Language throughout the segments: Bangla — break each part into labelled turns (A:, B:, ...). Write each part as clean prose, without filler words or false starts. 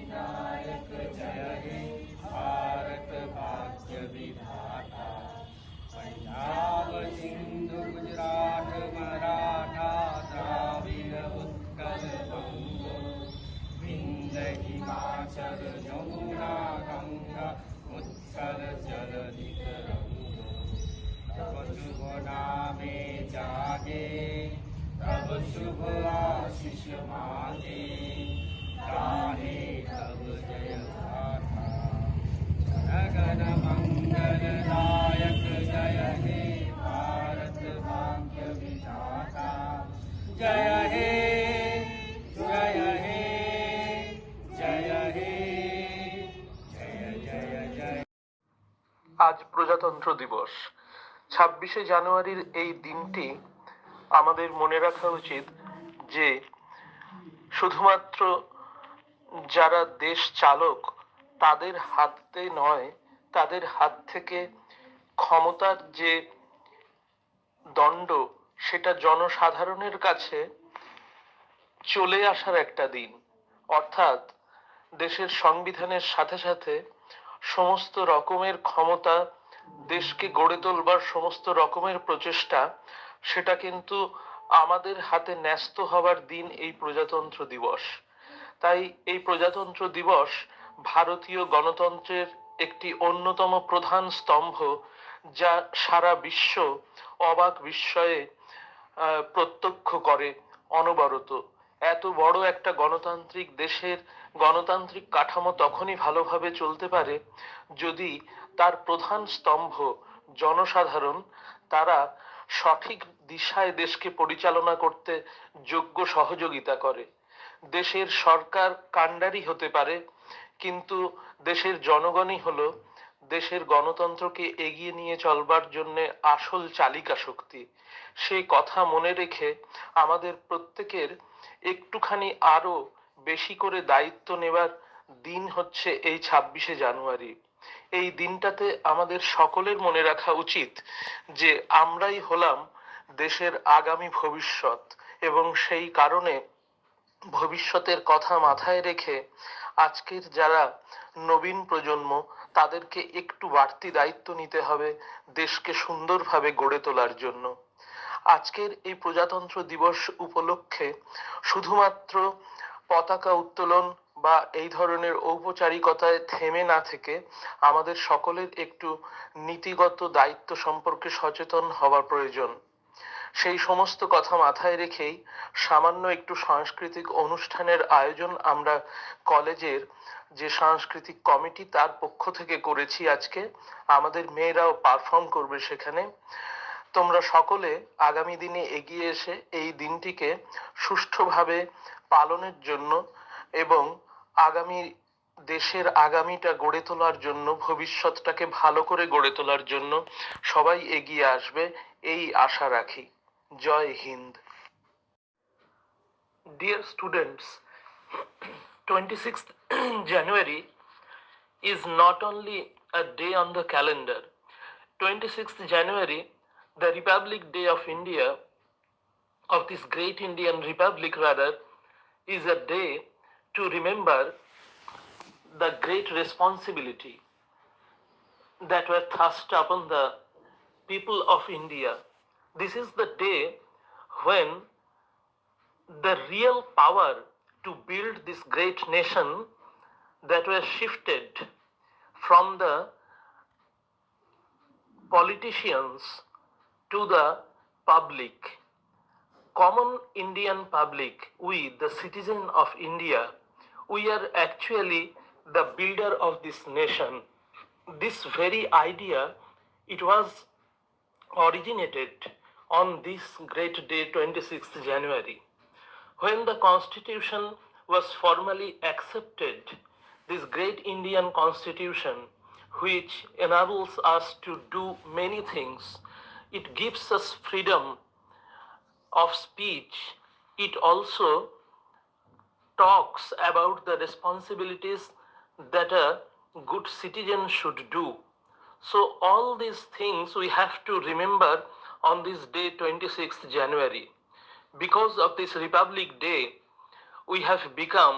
A: नायक जय हे भारत भाग्य विधाता। पंजाब सिंधु गुजरात मराठा द्राविड़ उत्कल बंग, विंध्य हिमाचल यमुना गंगा उत्कल जलधि तरंग। तब शुभ नामे जागे, तब शुभ आशीष मांगे, गाहे तब जय गाथा। जन गण मंगलदायक जय हे भारत भाग्य विधाता। जय हे जय हे जय हे जय जय जय।
B: আজ প্রজাতন্ত্র দিবস। 26শে জানুয়ারির এই দিনটি আমাদের মনে রাখা উচিত যে শুধুমাত্র যারা দেশ চালক তাদের হাতে নয়, তাদের হাত থেকে ক্ষমতার যে দণ্ড সেটা জনসাধারণের কাছে চলে আসার একটা দিন। অর্থাৎ দেশের সংবিধানের সাথে সাথে সমস্ত রকমের ক্ষমতা, দেশকে গড়ে তোলবার সমস্ত রকমের প্রচেষ্টা, সেটা কিন্তু আমাদের হাতে ন্যস্ত হবার দিন এই প্রজাতন্ত্র দিবস। তাই এই প্রজাতন্ত্র দিবস ভারতীয় গণতন্ত্রের একটি অন্যতম প্রধান স্তম্ভ, যা সারা বিশ্ব অবাক বিস্ময়ে প্রত্যক্ষ করে অনবরত। এত বড় একটা গণতান্ত্রিক দেশের গণতান্ত্রিক কাঠামো তখনই ভালোভাবে চলতে পারে যদি তার প্রধান স্তম্ভ জনসাধারণ, তারা সঠিক দিশায় দেশকে পরিচালনা করতে যোগ্য সহযোগিতা করে। দেশের সরকার কাণ্ডারি হতে পারে, কিন্তু দেশের জনগণই হলো দেশের গণতন্ত্রকে এগিয়ে নিয়ে চলবার জন্য আসল চালিকা শক্তি। সেই কথা মনে রেখে আমাদের প্রত্যেকের একটুখানি আরো বেশি করে দায়িত্ব নেবার দিন হচ্ছে এই 26শে জানুয়ারি। এই দিনটাতে আমাদের সকলের মনে রাখা উচিত যে আমরাই হলাম দেশের আগামী ভবিষ্যৎ, এবং সেই কারণে ভবিষ্যতের কথা মাথায় রেখে আজকের যারা নবীন প্রজন্ম, তাদেরকে একটু বাড়তি দায়িত্ব নিতে হবে দেশকে সুন্দরভাবে গড়ে তোলার জন্য। আজকের এই প্রজাতন্ত্র দিবস উপলক্ষে শুধুমাত্র পতাকা উত্তোলন বা এই ধরনের ঔপচারিকতায় থেমে না থেকে আমাদের সকলের একটু নীতিগত দায়িত্ব সম্পর্কে সচেতন হওয়া প্রয়োজন। সেই সমস্ত কথা মাথায় রেখেই সামান্য একটু সাংস্কৃতিক অনুষ্ঠানের আয়োজন আমরা কলেজের যে সাংস্কৃতিক কমিটি তার পক্ষ থেকে করেছি। আজকে আমাদের মেয়েরাও পারফর্ম করবে সেখানে। তোমরা সকলে আগামী দিনে এগিয়ে এসে এই দিনটিকে সুষ্ঠুভাবে পালনের জন্য এবং আগামী দেশের আগামীটা গড়ে তোলার জন্য, ভবিষ্যৎটাকে ভালো করে গড়ে তোলার জন্য সবাই এগিয়ে আসবে, এই আশা রাখি। জয় Hind. Dear students, 26th January is not only a day on the calendar. 26th January, the Republic Day of India, of this great Indian Republic rather, is a day to remember the great responsibility that were thrust upon the people of India. This is the day when the real power to build this great nation that were shifted from the politicians to the public. Common Indian public, we, the citizen of India, we are actually the builder of this nation. This very idea, it was originated on this great day, 26th January. When the Constitution was formally accepted, this great Indian Constitution, which enables us to do many things, it gives us freedom of speech. It also talks about the responsibilities that a good citizen should do. So all these things we have to remember on this day, 26th January. Because of this Republic Day, we have become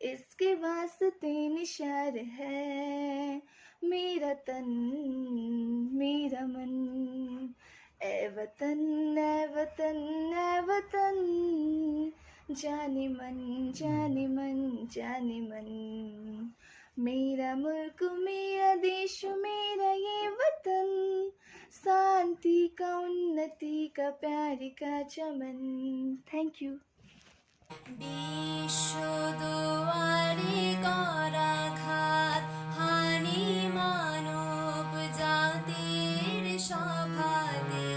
C: इसके वास्ते निशार है मेरा तन मेरा मन। ए वतन ए वतन ए वतन, जाने मन जाने मन जाने मन। मेरा मुल्क मेरा देश मेरा ये वतन, शांति का उन्नति का प्यार का चमन। Thank you.
D: বিশ্ব দুয়ারে করাঘাত হানি মানব জাতির সভাতে,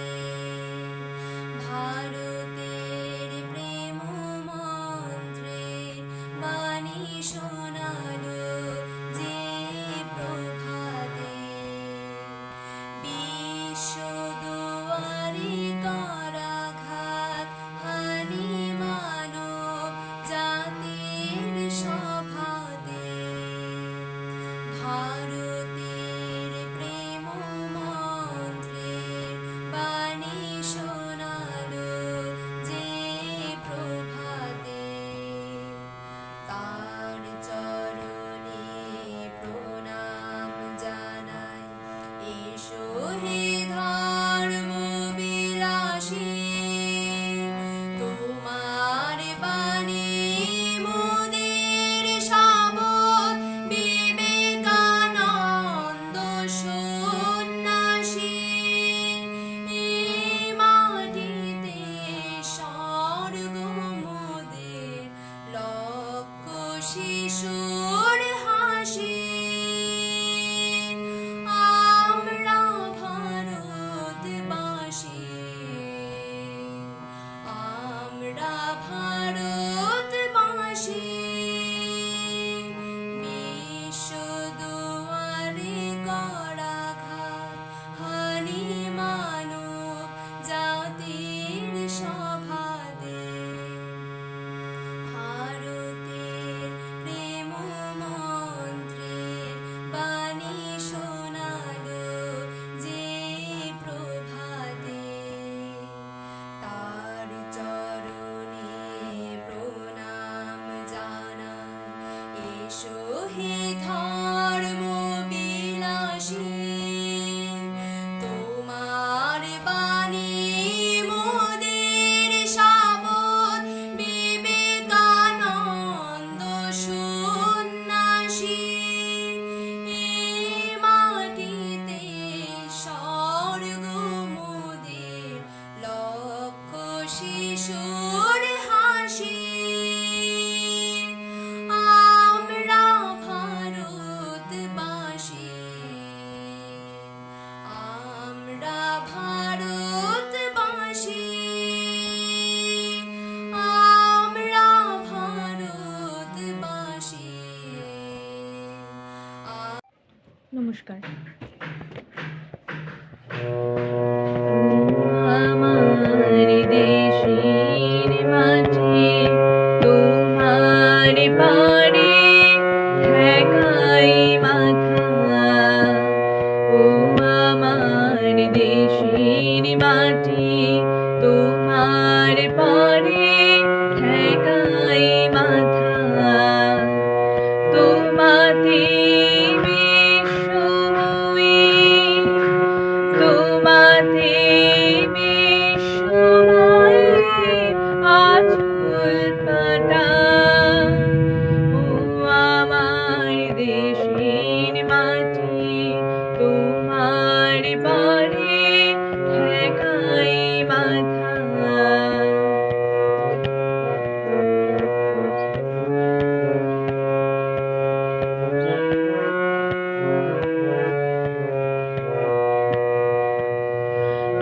D: ভারতের প্রেম মন্ত্রের বাণী শোনালো যে প্রভাতে। বিশ্ব দুয়ারে করাঘাত হানি জাতির সভাতে, ভারতের প্রেম মন্ত্রের বাণী শোনালো যে প্রভাতে। তার চরণে প্রণাম জানাই, এসো হে ধর্মবিলাসী, তোমার বাণী মোদের সাবত, বিবেকানন্দ সন্ন্যাসী। এই মাটিতে স্বর্গ মোদের, লক্ষ শিশুর হাসি। আমরা ভারতবাসী, আমরা ভারতবাসী। বিশ্ব দুয়ারে করাঘাত হানি মানব জাতির সভাতে, ভারতের প্রেম মন্ত্রের বাণী শোনালো যে প্রভাতে। তার চরণে প্রণাম জানাই, এসো হে ধর্মবিলাসী, তোমার বাণী মোদের সাবত, বিবেকানন্দ সন্ন্যাসী। এই মাটিতে স্বর্গ মোদের, লক্ষ শিশুর হাসি। আমরা ভারতবাসী, আমরা ভারতবাসী, আমরা ভারতবাসী।
E: নমস্কার। আমার দেশের মাটি তোমার পারে ঠেকাই মাথা, ও আমার দেশের মাটি তোমার পারে ঠেকাই মাথা। তোমাতে বিশ্বময়ী, তোমাতে বিশ্বময়ী আঁচল পাতা, ও আমার দেশের মাটি তোমার পারে ঠেকাই মাথা।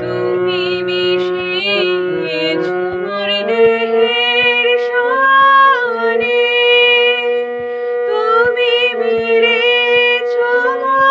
E: তুমি মিশিয়েছ মোর দেহের সনে, তুমি মিলেছ মোর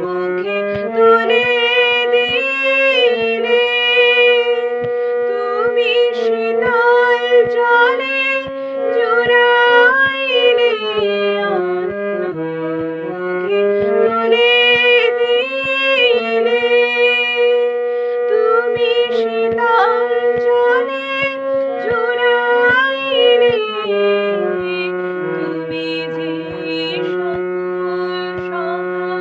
E: মুখে তুলে দিলে তুমি শীতল জলে জুড়াইলে অন্য মুখে তুলে দিলে তুমি শীতল জলে জুড়াইলে তুমি যে সকল সহা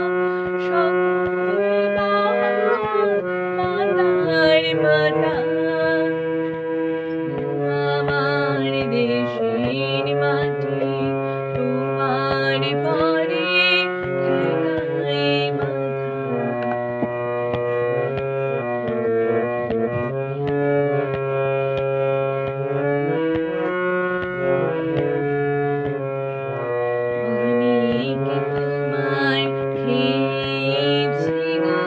E: সকল বাহার মাতার মাতা আমার দেশের মাটি তোমার পরে ঠেকাই মাথা অনেক তোমার খেয়েছি গো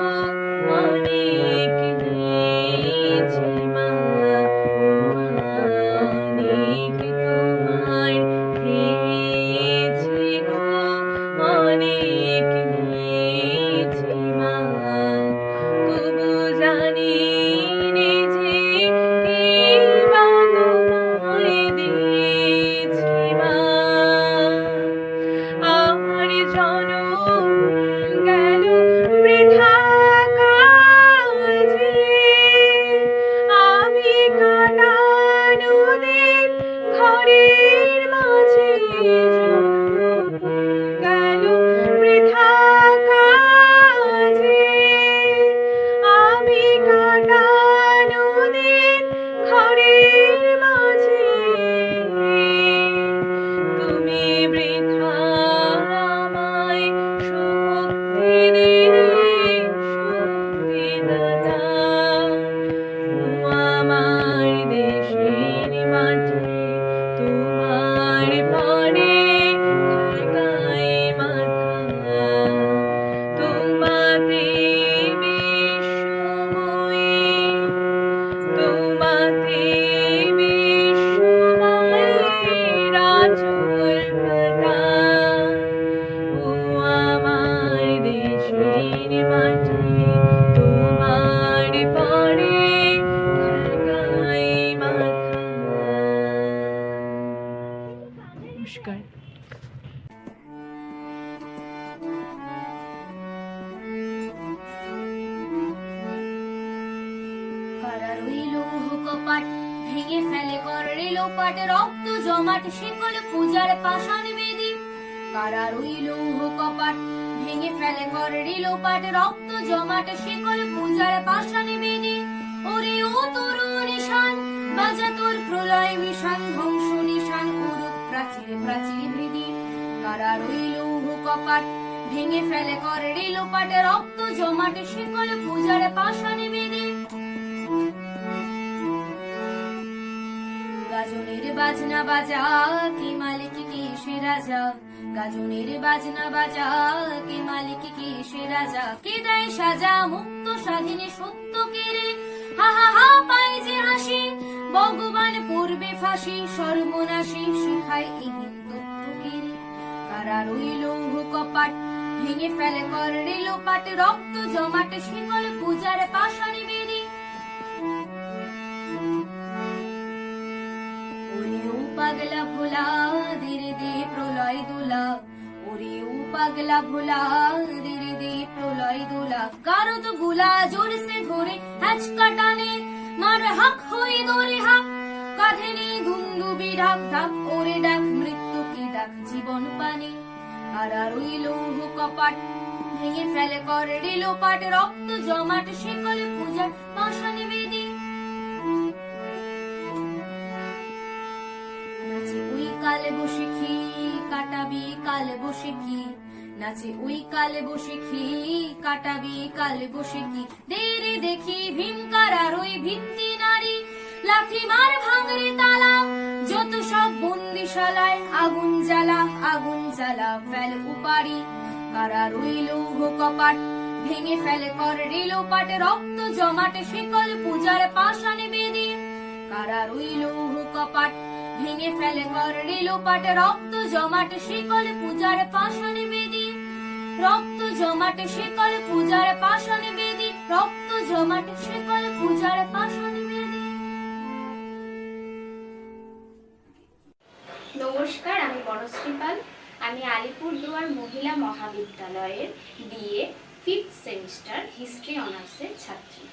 E: অনেক নিয়েছি মা অনেক তোমার খেয়েছি গো অনেক নিয়েছি মা তবু জানি নে যে কি বা তোমায় দিয়েছি মা আমার জনম গেল বৃথা কাজে আমি কাটানো দিন ঘরের মাঝে জনম গেল বৃথা কাজে আমি কাটানো দিন ঘরের মাঝে তুমি বৃথা আমায় শক্তি দিলে শক্তি দাতা আমার দেশের মাটি তোমার পরে ঠেকাই মাথা তোমাতে বিশ্বময়ী তোমাতে বিশ্বময়ের আঁচল পাতা ও আমার দেশের মাটি তোমার পরে ঠেকাই মাথা। নমস্কার।
D: কারা রইল কপাট ভেঙে ফেলে করে লোপাট রক্ত জমাট শিকল পূজার পাষাণ বেদি কারা রইল কপাট ভেঙে ফেলে করে লোপাট রক্ত জমাট শিকল পূজার পাষাণ বেদি ওরে ও তোর নিশান বাজা তোর প্রলয় মিশান ধ্বংস নিশান উরুক প্রাচীর প্রাচীর বৃদ্ধি কারা রইল কপাট ভেঙে ফেলে করে লোপাট রক্ত জমাট শিকল পূজার পাষাণ বেদি গাজনের বাজনা বাজা কে মালিক কে সে রাজা গাজনের বাজনা বাজা কে মালিক কে সে রাজা কে দেয় সাজা মুক্ত স্বাধীনে সত্য কেড়ে হা হা হা পাই যে হাসি ভগবান পূর্বে ফাঁসি সর্বনাশী শিখায় ইহিন তথ্য কেড়ে কারা রইল কপাট ভেঙে ফেলে করে লোপাট রক্ত জমাট শিকল পূজার পাষাণ বেদি পাগলা ভোলা ধীরে দে প্রলয় দোলা ওরে ও পাগলা ভোলা ধীরে দে প্রলয় দোলা কারো তো গুলা জোর সে ধরে হ্যাচকা টানে মার হাক হই দরে হাক কাঁধে নেই দুন্দুবি ঢাক ঢাক ওরে ডাক মৃত্যু কি ডাক জীবন পানে কারা রইল কপাট ভেঙে ফেলে করে লোপাট রক্ত জমাট শিকল পূজার পাষাণ বেদি নাচে ওই কালে বসে খি কাটাবি কালে বসে কি নাচে ওই কালে বসে খি কাটাবি কালে বসে কি দেরে দেখি ভীমকার আর ওই ভিত্তি নারী লাথি মার ভাঙরে তালা যত সব বন্দিশালায় আগুন জ্বালা ফেল উপারি কারা রইল কপাট ভেঙে ফেলে করে লোপাট রক্ত জমাটে শিকল পূজার পাষাণ বেদি কারা রইল কপাট ভেঙে ফেলে করে লোপাট রক্ত জমাটে শিকল পূজার পাষাণ বেদি রক্ত জমাটে শিকল পূজার পাষাণ বেদী, রক্ত জমাটে শিকল পূজার পাষাণ বেদী।
F: নমস্কার, আমি বনশ্রী পাল। আমি আলিপুরদুয়ার মহিলা মহাবিদ্যালয়ের বিএ 5th সেমিস্টার হিস্ট্রি অনার্সের ছাত্রী।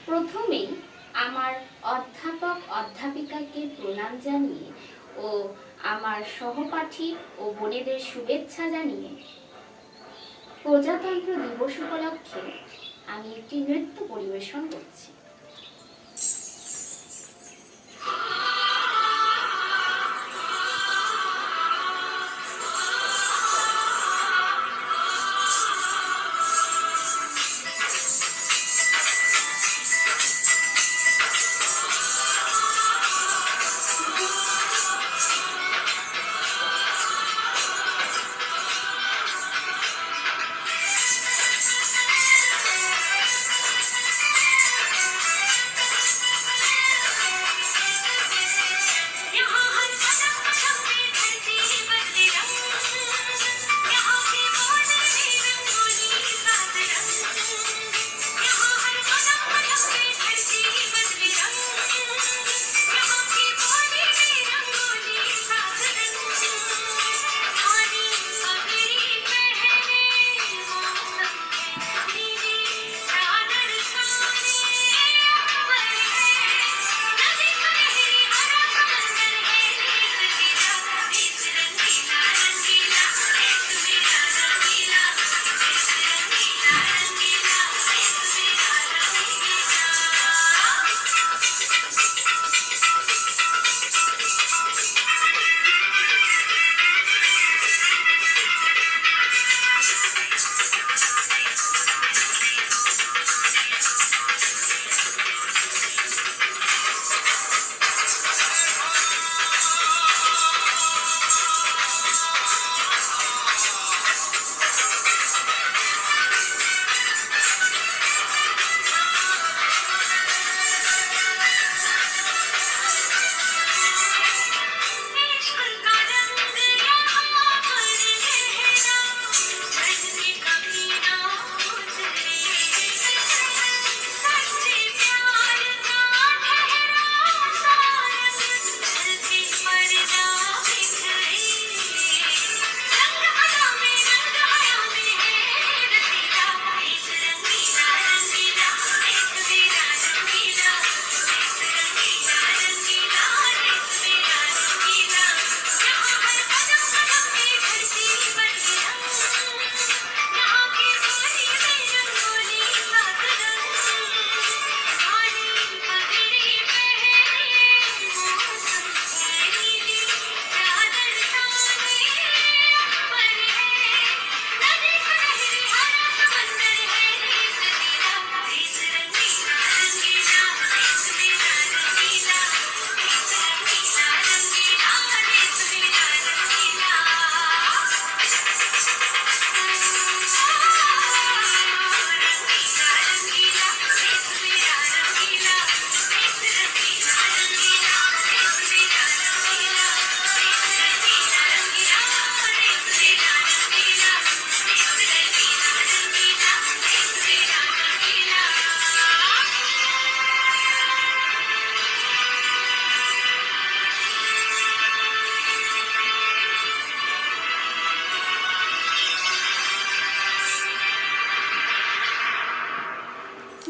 F: প্রথমেই আমার অধ্যাপক অধ্যাপিকাকে প্রণাম জানিয়ে ও আমার সহপাঠী ও বোনেদের শুভেচ্ছা জানিয়ে প্রজাতন্ত্র দিবস উপলক্ষে আমি একটি নৃত্য পরিবেশন করছি।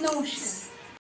D: নমস্কার।